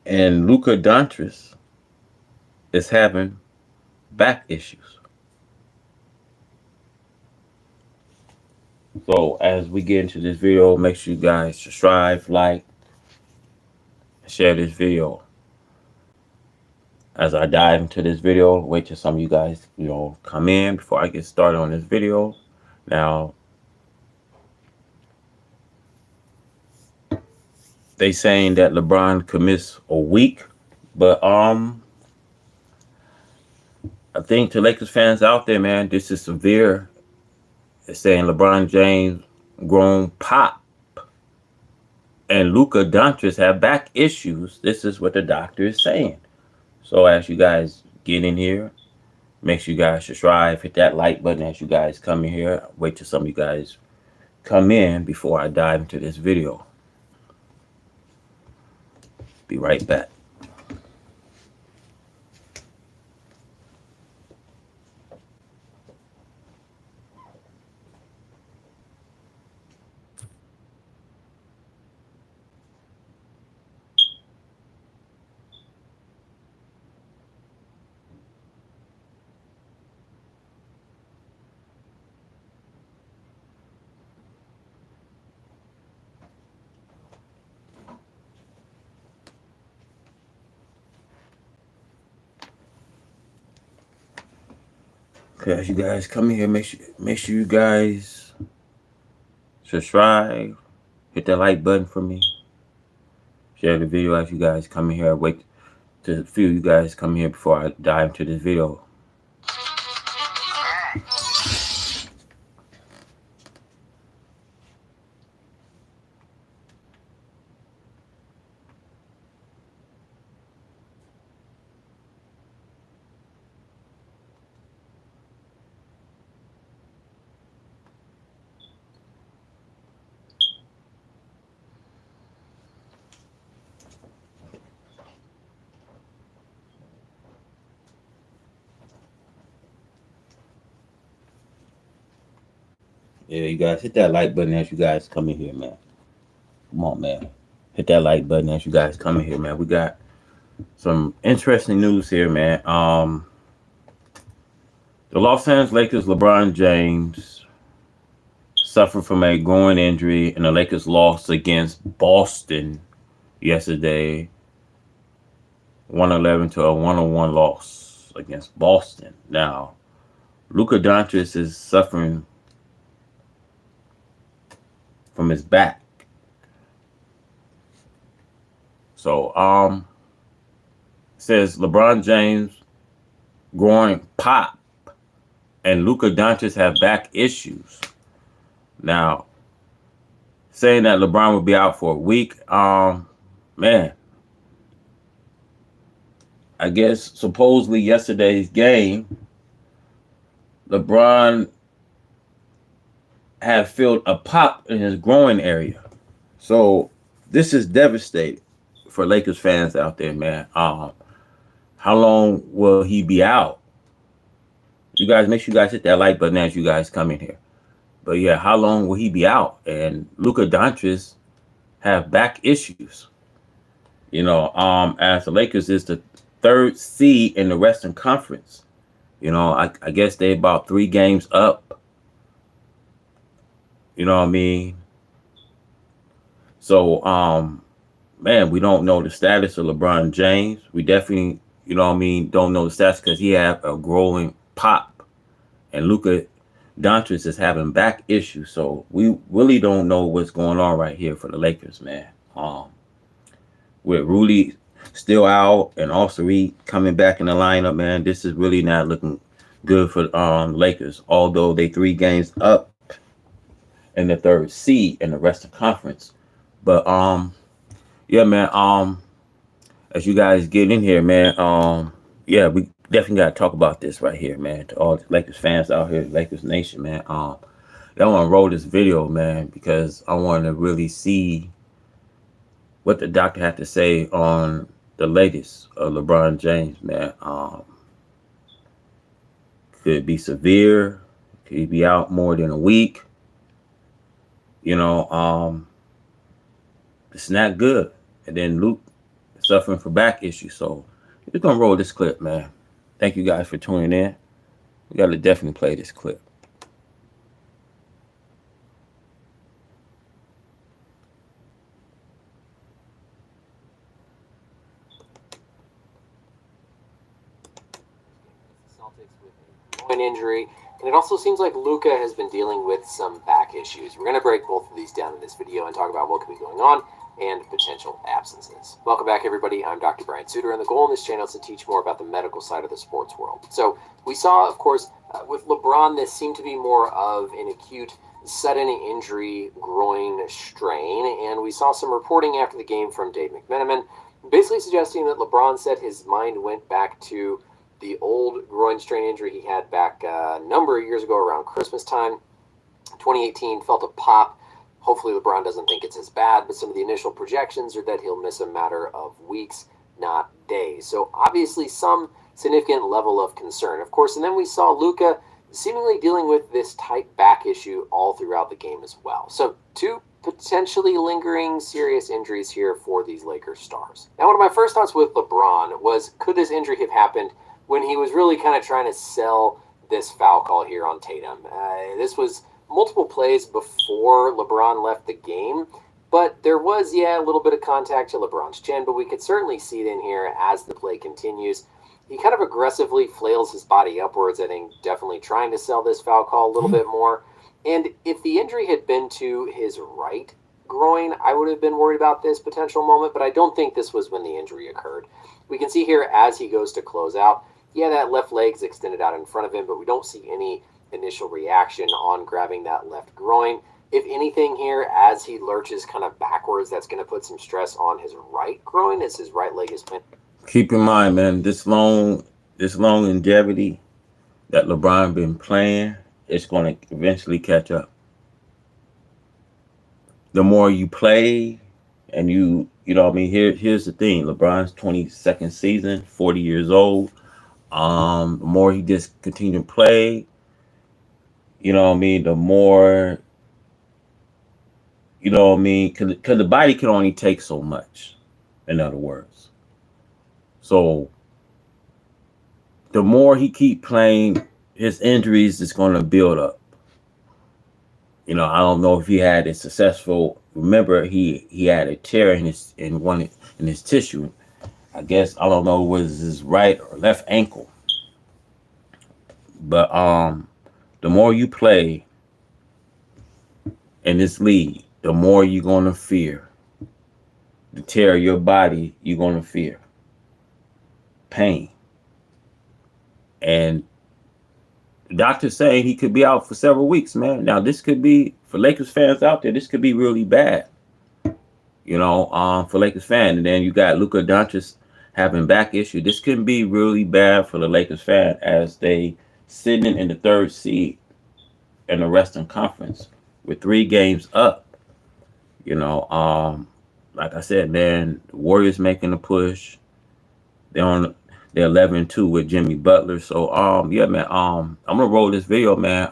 And Luka Doncic is having back issues. So as we get into this video, make sure you guys subscribe, like, share this video. As I dive into this video, wait till some of you guys, come in before I get started on this video. Now, they saying that LeBron could miss a week, but I think to Lakers fans out there, man, this is severe. It's saying LeBron James groin pop and Luka Doncic have back issues. This is what the doctor is saying. So as you guys get in here, make sure you guys subscribe, hit that like button as you guys come in here. Wait till some of you guys come in before I dive into this video. Be right back. Okay, as you guys come in here, make sure you guys subscribe, hit that like button for me, share the video as you guys come in here. Wait till a few of you guys come here before I dive into this video. Yeah, you guys hit that like button as you guys come in here, man. Come on, man. Hit that like button as you guys come in here, man. We got some interesting news here, man. The Los Angeles Lakers LeBron James suffered from a groin injury, and the Lakers lost against Boston yesterday, 111 to a 101 loss against Boston. Now, Luka Doncic is suffering from his back. So, says LeBron James groin pop and Luka Doncic have back issues. Now, saying that LeBron will be out for a week, man, I guess supposedly yesterday's game, LeBron had felt a pop in his groin area. So this is devastating for Lakers fans out there, man. How long will he be out? You guys, make sure you guys hit that like button as you guys come in here. But yeah, how long will he be out? And Luka Doncic have back issues. As the Lakers is the third seed in the Western Conference. I guess they about 3 games up. You know what I mean? So, man, we don't know the status of LeBron James. We definitely, don't know the status because he have a growing pop. And Luka Doncic is having back issues. So we really don't know what's going on right here for the Lakers, man. With Rudy still out and also Reed coming back in the lineup, man, this is really not looking good for Lakers. Although they 3 games up in the third seed in the Western Conference. But yeah, man, as you guys get in here, man, yeah, we definitely gotta talk about this right here, man. To all the Lakers fans out here, Lakers Nation, man. I want to roll this video, man, because I want to really see what the doctor had to say on the latest of LeBron James, man. Could it be severe? Could he be out more than a week? It's not good. And then Luke suffering from back issues. So we're gonna roll this clip, man. Thank you guys for tuning in. We gotta definitely play this clip. Groin injury, and it also seems like Luka has been dealing with some back issues. We're going to break both of these down in this video and talk about what could be going on and potential absences. Welcome back, everybody. I'm Dr. Brian Suter, and the goal on this channel is to teach more about the medical side of the sports world. So we saw, of course, with LeBron, this seemed to be more of an acute sudden injury groin strain, and we saw some reporting after the game from Dave McMenamin, basically suggesting that LeBron said his mind went back to the old groin strain injury he had back a number of years ago around Christmas time. 2018, felt a pop. Hopefully LeBron doesn't think it's as bad, but some of the initial projections are that he'll miss a matter of weeks, not days. So obviously some significant level of concern, of course. And then we saw Luka seemingly dealing with this tight back issue all throughout the game as well. So two potentially lingering serious injuries here for these Lakers stars. Now, one of my first thoughts with LeBron was, could this injury have happened when he was really kind of trying to sell this foul call here on Tatum? This was multiple plays before LeBron left the game, but there was, a little bit of contact to LeBron's chin, but we could certainly see it in here as the play continues. He kind of aggressively flails his body upwards, I think definitely trying to sell this foul call a little bit more. And if the injury had been to his right groin, I would have been worried about this potential moment, but I don't think this was when the injury occurred. We can see here as he goes to close out, that left leg's extended out in front of him, but we don't see any initial reaction on grabbing that left groin. If anything here, as he lurches kind of backwards, that's going to put some stress on his right groin as his right leg is pinned. Keep in mind, man, this long longevity that LeBron been playing, it's going to eventually catch up. The more you play, and you know what I mean, here's the thing. LeBron's 22nd season, 40 years old. The more he just continue to play, you know what I mean, the more, you know what I mean, because the body can only take so much, in other words. So the more he keep playing, his injuries is going to build up. You know, I don't know if he had a successful. Remember, he had a tear in his tissue. I guess I don't know was his right or left ankle. But the more you play in this league, the more you're gonna fear the tear of your body. You're gonna fear pain, and the doctor's saying he could be out for several weeks, man. Now this could be, for Lakers fans out there, this could be really bad. You know, for Lakers fans, and then you got Luka Doncic having back issue. This can be really bad for the Lakers fan as they sitting in the third seed in the Western Conference with 3 games up. You know, like I said, man, the Warriors making a push. They're 11-2 with Jimmy Butler. So yeah, man, I'm gonna roll this video, man.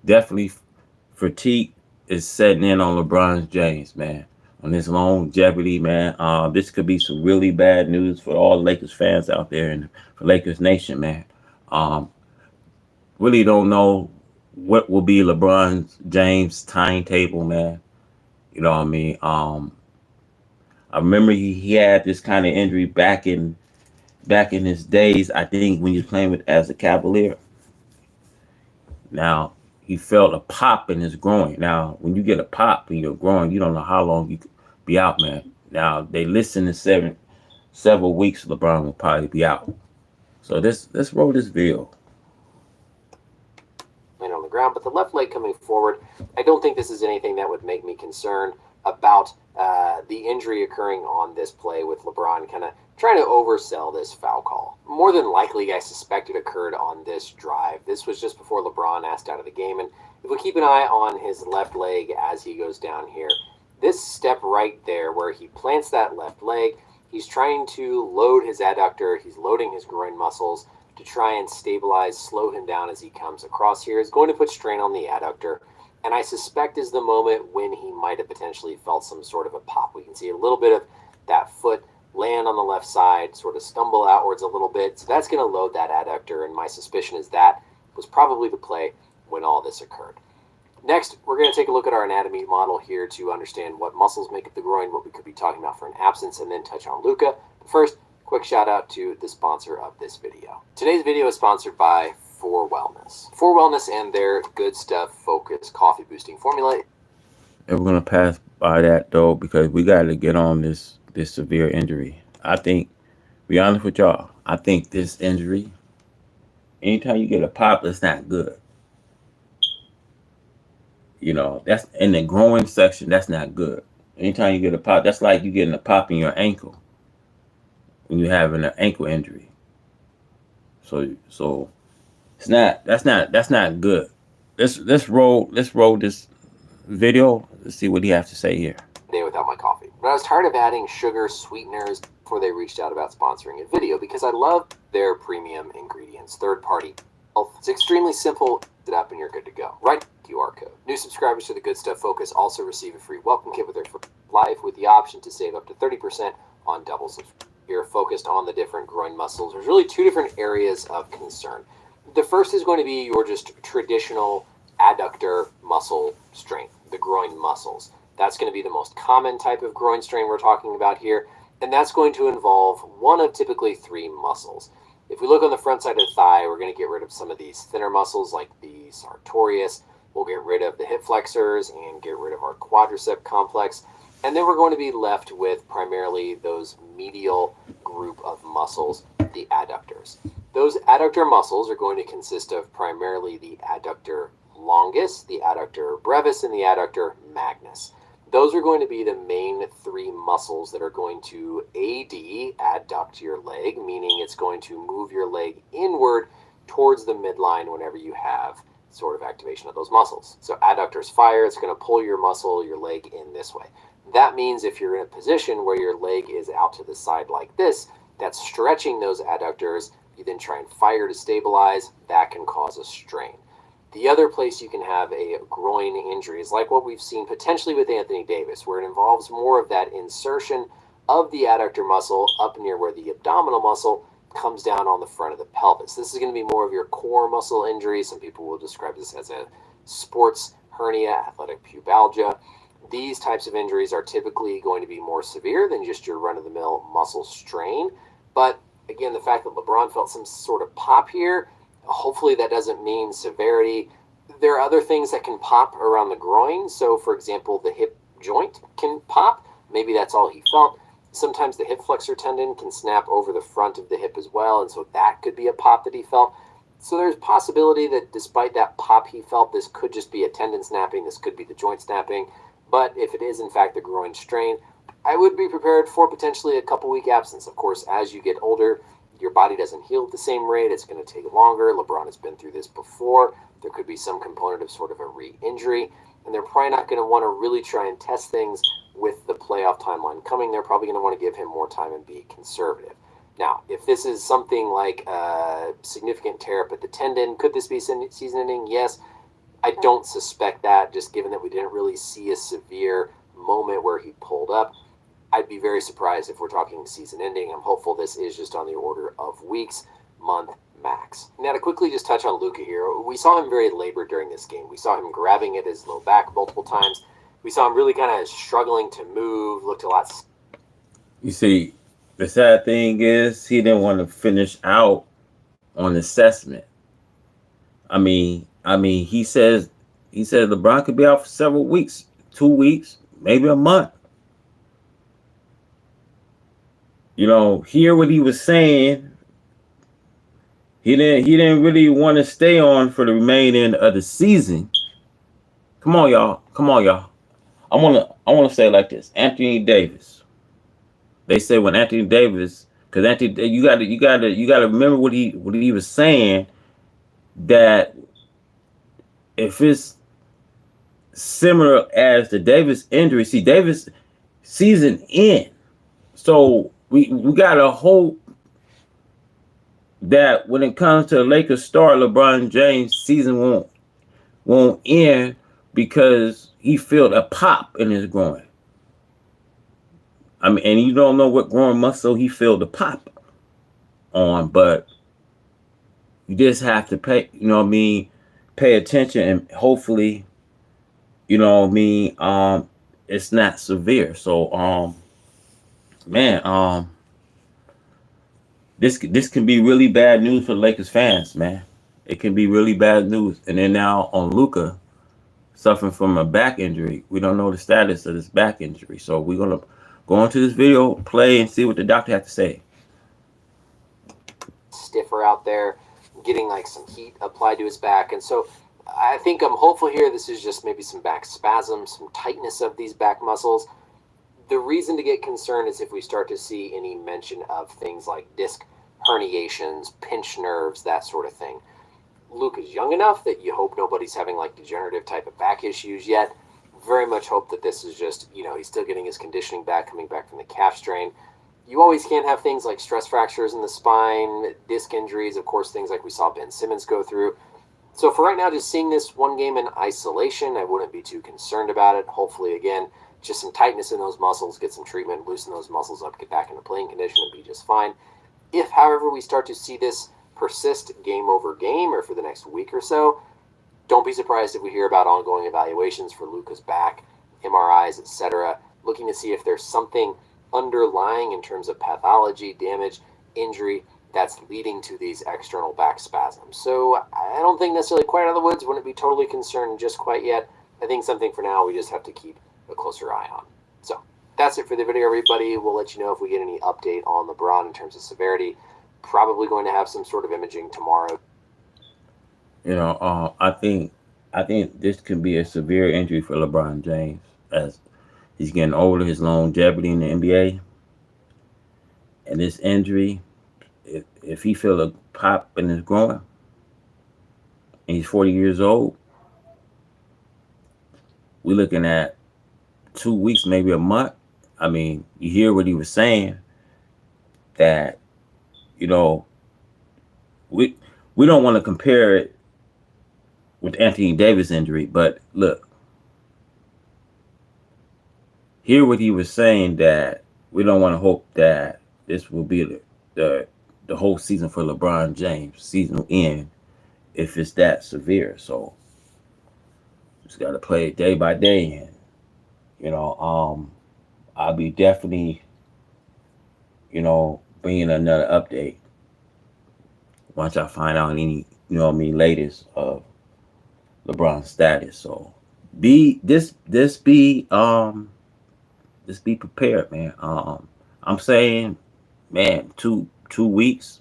Definitely fatigue is setting in on LeBron James, man. On this longevity, man. This could be some really bad news for all Lakers fans out there and for Lakers Nation, man. Really don't know what will be LeBron James' timetable, man. You know what I mean? I remember he had this kind of injury back in his days, I think, when he was playing as a Cavalier. Now, he felt a pop in his groin. Now, when you get a pop in your groin, you don't know how long you could be out, man. Now, they listen to several weeks, LeBron will probably be out. So let's roll this video. On the ground, but the left leg coming forward, I don't think this is anything that would make me concerned about the injury occurring on this play with LeBron kind of trying to oversell this foul call. More than likely, I suspect it occurred on this drive. This was just before LeBron asked out of the game, and if we keep an eye on his left leg as he goes down here, this step right there where he plants that left leg, he's trying to load his adductor, he's loading his groin muscles to try and stabilize, slow him down as he comes across here, is going to put strain on the adductor. And I suspect is the moment when he might have potentially felt some sort of a pop. We can see a little bit of that foot land on the left side, sort of stumble outwards a little bit. So that's going to load that adductor, and my suspicion is that was probably the play when all this occurred. Next, we're going to take a look at our anatomy model here to understand what muscles make up the groin, what we could be talking about for an absence, and then touch on Luka. But first, quick shout out to the sponsor of this video. Today's video is sponsored by 4Wellness. 4Wellness and their Good Stuff Focus coffee boosting formula. And we're gonna pass by that though, because we got to get on this severe injury. I think, be honest with y'all, I think this injury, anytime you get a pop, it's not good. You know, that's in the groin section, that's not good. Anytime you get a pop, that's like you getting a pop in your ankle when you're having an ankle injury. So it's not, that's not good. Let's roll this video. Let's see what he has to say here. Day without my coffee. But I was tired of adding sugar sweeteners before they reached out about sponsoring a video, because I love their premium ingredients, third-party health. It's extremely simple. It up and you're good to go. Right QR code. New subscribers to the Good Stuff Focus also receive a free welcome kit with their life, with the option to save up to 30% on double subscription. You're focused on the different groin muscles. There's really two different areas of concern. The first is going to be your just traditional adductor muscle strength, the groin muscles. That's going to be the most common type of groin strain we're talking about here, and that's going to involve one of typically three muscles. If we look on the front side of the thigh, we're going to get rid of some of these thinner muscles like the sartorius. We'll get rid of the hip flexors and get rid of our quadricep complex. And then we're going to be left with primarily those medial group of muscles, the adductors. Those adductor muscles are going to consist of primarily the adductor longus, the adductor brevis, and the adductor magnus. Those are going to be the main three muscles that are going to adduct your leg, meaning it's going to move your leg inward towards the midline whenever you have sort of activation of those muscles. So adductors fire, it's going to pull your muscle, your leg in this way. That means if you're in a position where your leg is out to the side like this, that's stretching those adductors, you then try and fire to stabilize, that can cause a strain. The other place you can have a groin injury is like what we've seen potentially with Anthony Davis, where it involves more of that insertion of the adductor muscle up near where the abdominal muscle comes down on the front of the pelvis. This is going to be more of your core muscle injury. Some people will describe this as a sports hernia, athletic pubalgia. These types of injuries are typically going to be more severe than just your run-of-the-mill muscle strain. But again, the fact that LeBron felt some sort of pop here, hopefully that doesn't mean severity. There are other things that can pop around the groin. So for example, the hip joint can pop. Maybe that's all he felt. Sometimes the hip flexor tendon can snap over the front of the hip as well. And so that could be a pop that he felt. So there's possibility that despite that pop he felt, this could just be a tendon snapping. This could be the joint snapping. But if it is in fact the groin strain, I would be prepared for potentially a couple-week absence. Of course, as you get older, your body doesn't heal at the same rate. It's going to take longer. LeBron has been through this before. There could be some component of sort of a re-injury, and they're probably not going to want to really try and test things with the playoff timeline coming. They're probably going to want to give him more time and be conservative. Now, if this is something like a significant tear up at the tendon, could this be season ending? Yes. I don't suspect that, just given that we didn't really see a severe moment where he pulled up. I'd be very surprised if we're talking season ending. I'm hopeful this is just on the order of weeks, month max. Now to quickly just touch on Luka here, we saw him very labored during this game. We saw him grabbing at his low back multiple times. We saw him really kind of struggling to move, looked a lot. You see, the sad thing is he didn't want to finish out on assessment. I mean, he said LeBron could be out for several weeks, 2 weeks, maybe a month. You know, hear what he was saying. He didn't really want to stay on for the remaining of the season. Come on, y'all. I wanna say it like this. Anthony Davis. They say when Anthony Davis, because Anthony, you gotta remember what he was saying, that if it's similar as the Davis injury, see, Davis season end. So we gotta hope that when it comes to the Lakers star LeBron James, season won't end because he felt a pop in his groin. I mean, and you don't know what groin muscle he feel the pop on, but you just have to pay, pay attention, and hopefully, it's not severe. So, man, this can be really bad news for the Lakers fans, man. It can be really bad news. And then now on Luka suffering from a back injury, we don't know the status of this back injury. So we're gonna go into this video, play, and see what the doctor had to say. Stiffer out there, getting like some heat applied to his back, and so I think I'm hopeful here. This is just maybe some back spasms, some tightness of these back muscles. The reason to get concerned is if we start to see any mention of things like disc herniations, pinched nerves, that sort of thing. Luke is young enough that you hope nobody's having like degenerative type of back issues yet. Very much hope that this is just, he's still getting his conditioning back, coming back from the calf strain. You always can't have things like stress fractures in the spine, disc injuries, of course, things like we saw Ben Simmons go through. So for right now, just seeing this one game in isolation, I wouldn't be too concerned about it. Hopefully, again, just some tightness in those muscles, get some treatment, loosen those muscles up, get back into playing condition, and be just fine. If, however, we start to see this persist game over game or for the next week or so, don't be surprised if we hear about ongoing evaluations for Luka's back, MRIs, etc., looking to see if there's something underlying in terms of pathology, damage, injury that's leading to these external back spasms. So I don't think necessarily quite out of the woods, wouldn't be totally concerned just quite yet. I think something for now we just have to keep a closer eye on. So that's it for the video, everybody. We'll let you know if we get any update on LeBron in terms of severity. Probably going to have some sort of imaging tomorrow. I think this can be a severe injury for LeBron James as he's getting older, his longevity in the NBA. And this injury, if he feel a pop in his groin, and he's 40 years old, we're looking at 2 weeks, maybe a month. I mean, you hear what he was saying, that, we don't want to compare it with Anthony Davis injury, but look, hear what he was saying, that we don't want to hope that this will be the whole season for LeBron James. Season will end if it's that severe. So just got to play it day by day, and I'll be definitely bringing another update once I find out any latest of LeBron's status. So be prepared, man. I'm saying, man, two weeks,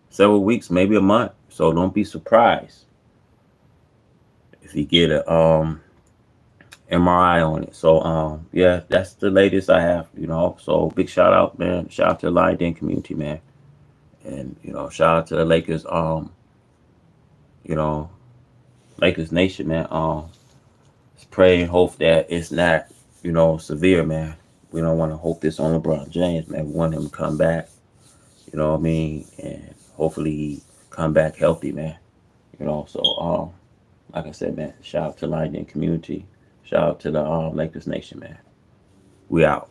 several weeks, maybe a month. So don't be surprised if you get a MRI on it. So yeah, that's the latest I have. So big shout out, man. Shout out to the Lion Den community, man, and shout out to the Lakers. Lakers Nation, man. Let's pray and hope that it's not severe, man. We don't want to hope this on LeBron James, man. We want him to come back, and hopefully he come back healthy, man. So like I said, man, shout out to the Lion Den community. Shout out to the Lakers Nation, man. We out.